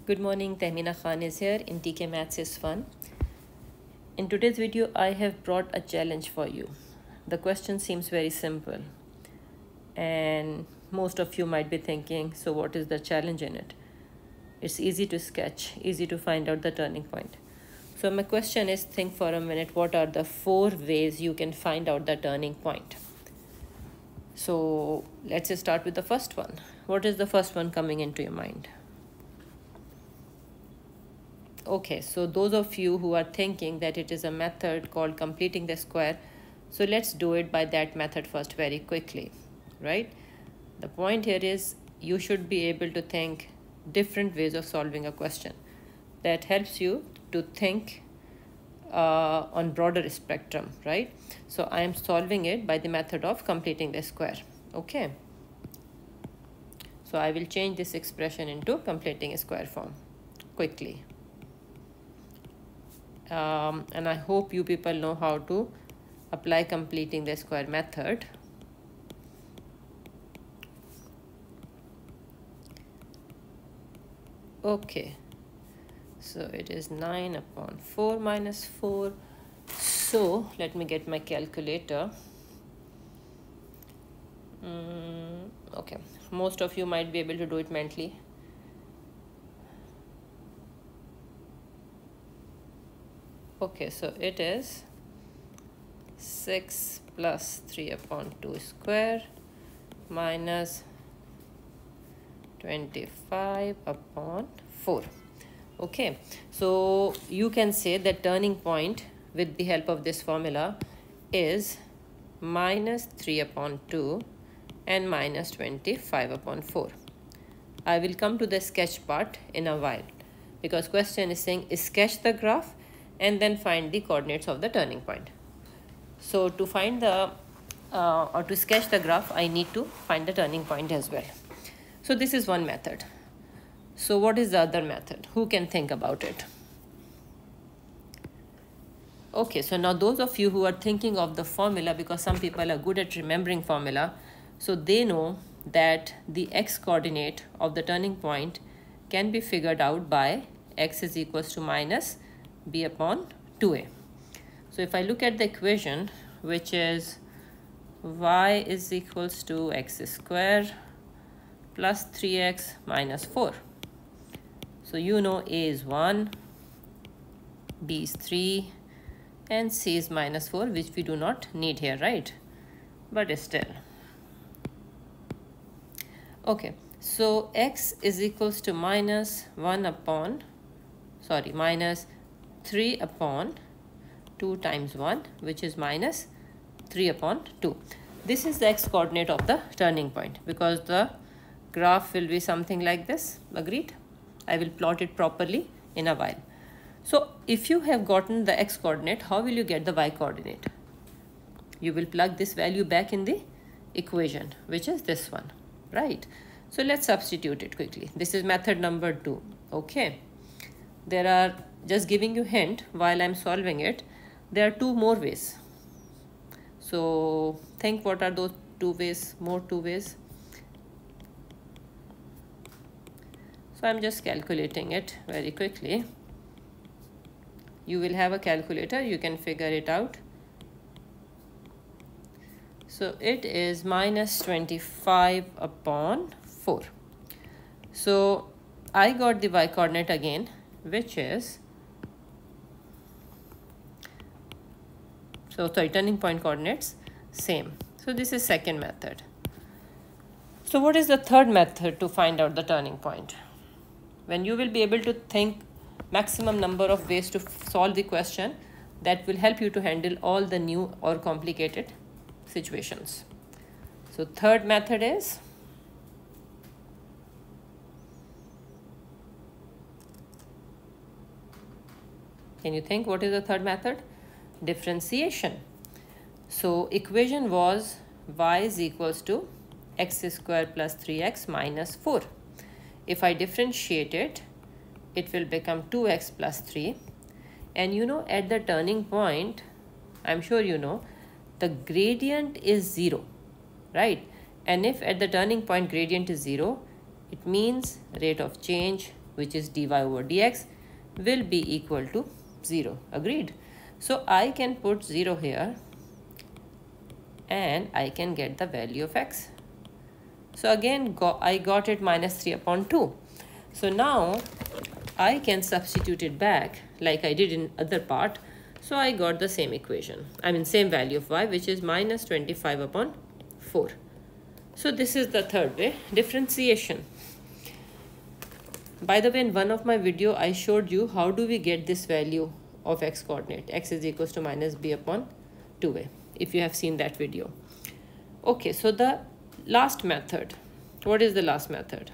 Good morning, Tehmina Khan is here in TKMaths is Fun. In today's video, I have brought a challenge for you. The question seems very simple and most of you might be thinking, so what is the challenge in it? It's easy to sketch, easy to find out the turning point. So my question is, think for a minute, what are the 4 ways you can find out the turning point? So let's just start with the first one. What is the first one coming into your mind? Okay, so those of you who are thinking that it is a method called completing the square, so let's do it by that method first very quickly, right? The point here is you should be able to think different ways of solving a question. That helps you to think on broader spectrum, right? So I am solving it by the method of completing the square, okay? So I will change this expression into completing a square form quickly. And I hope you people know how to apply completing the square method. Okay, so it is 9 upon 4 minus 4. So let me get my calculator. Okay, most of you might be able to do it mentally. Okay, so it is 6 plus 3 upon 2 square minus 25 upon 4. Okay, so you can say that turning point with the help of this formula is minus 3 upon 2 and minus 25 upon 4. I will come to the sketch part in a while because question is saying sketch the graph and then find the coordinates of the turning point. So to find the or to sketch the graph, I need to find the turning point as well. So this is one method. So what is the other method? Who can think about it? Okay, so now those of you who are thinking of the formula, because some people are good at remembering formula, so they know that the x coordinate of the turning point can be figured out by x is equals to minus b upon 2a. So if I look at the equation, which is y is equals to x square plus 3x minus 4. So you know a is 1, b is 3, and c is minus 4, which we do not need here, right? But still. Okay, so x is equals to minus 3 upon 2 times 1, which is minus 3 upon 2. This is the x coordinate of the turning point because the graph will be something like this. Agreed? I will plot it properly in a while. So if you have gotten the x coordinate, how will you get the y coordinate? You will plug this value back in the equation, which is this one, right? So let's substitute it quickly. This is method number 2, okay? There are, just giving you hint while I'm solving it, there are 2 more ways. So think what are those 2 ways, more 2 ways. So I'm just calculating it very quickly. You will have a calculator, you can figure it out. So it is minus 25 upon 4. So I got the y coordinate again, which is, turning point coordinates same. So this is second method. So what is the third method to find out the turning point? When you will be able to think maximum number of ways to solve the question, that will help you to handle all the new or complicated situations. So third method is, can you think what is the third method? Differentiation. So equation was y is equals to x square plus 3x minus 4. If I differentiate it, it will become 2x plus 3. And you know, at the turning point, I'm sure you know, the gradient is 0, right? And if at the turning point gradient is 0, it means rate of change which is dy over dx, will be equal to 0. Agreed? So I can put 0 here and I can get the value of x. So again, I got it minus 3 upon 2. So now I can substitute it back like I did in other part. So I got the same equation. Same value of y, which is minus 25 upon 4. So this is the third way, differentiation. By the way, in one of my video, I showed you how do we get this value of x coordinate. X is equals to minus b upon 2a, if you have seen that video. Okay, so the last method. What is the last method?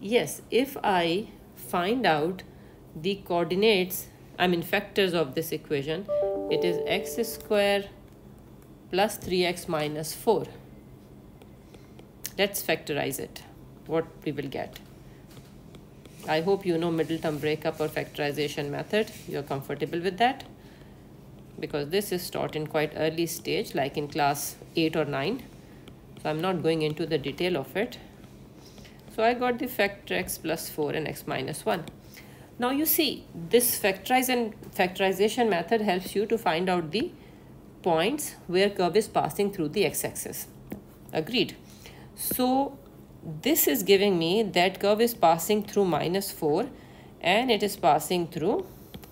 Yes, if I find out the coordinates, factors of this equation, it is x square plus 3x minus 4. Let's factorize it. What we will get. I hope you know middle term breakup or factorization method. You're comfortable with that, because this is taught in quite early stage, like in class 8 or 9. So I'm not going into the detail of it. So I got the factor x plus 4 and x minus 1. Now you see, this factorization method helps you to find out the points where curve is passing through the x-axis. Agreed? So this is giving me that curve is passing through minus 4 and it is passing through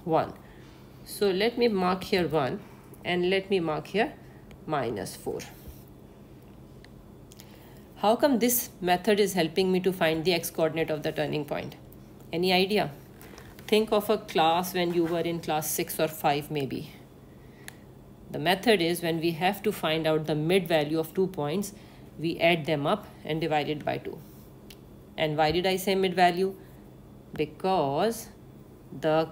1. So let me mark here 1 and let me mark here minus 4. How come this method is helping me to find the x-coordinate of the turning point? Any idea? Think of a class when you were in class 6 or 5 maybe. The method is when we have to find out the mid value of 2 points, we add them up and divide it by 2. And why did I say mid value? Because the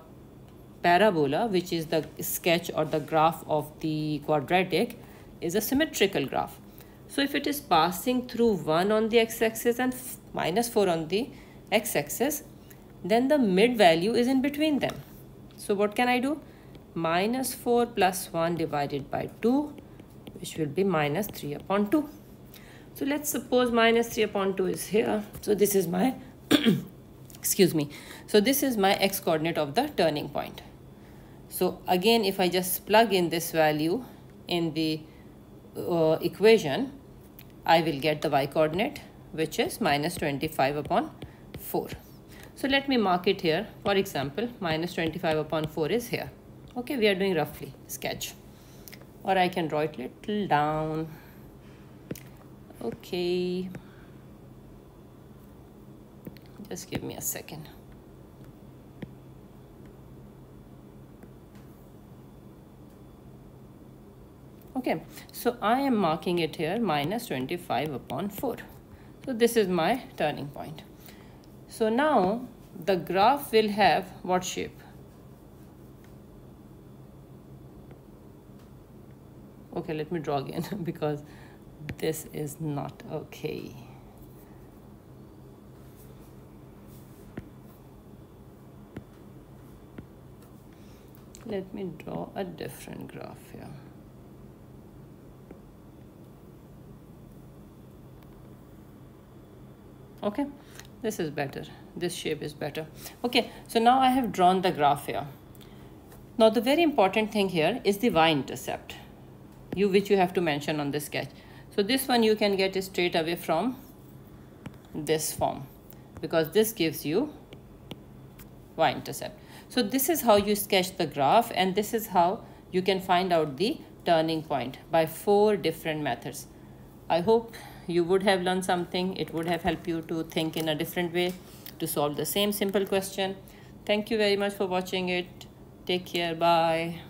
parabola, which is the sketch or the graph of the quadratic, is a symmetrical graph. So if it is passing through 1 on the x-axis and minus 4 on the x-axis, then the mid value is in between them. So what can I do? Minus 4 plus 1 divided by 2, which will be minus 3 upon 2. So let's suppose minus 3 upon 2 is here. So this is my, excuse me. So this is my x-coordinate of the turning point. So again, if I just plug in this value in the equation, I will get the y-coordinate, which is minus 25 upon 4. So let me mark it here. For example, minus 25 upon 4 is here. Okay, we are doing roughly sketch. Or I can draw it little down. Okay. Just give me a second. Okay, so I am marking it here minus 25 upon 4. So this is my turning point. So now the graph will have what shape? Okay, let me draw again because this is not okay. Let me draw a different graph here. Okay, this is better. This shape is better. Okay, so now I have drawn the graph here. Now the very important thing here is the y-intercept, which you have to mention on the sketch. So this one you can get straight away from this form, because this gives you y-intercept. So this is how you sketch the graph, and this is how you can find out the turning point by 4 different methods. I hope you would have learned something. It would have helped you to think in a different way to solve the same simple question. Thank you very much for watching it. Take care. Bye.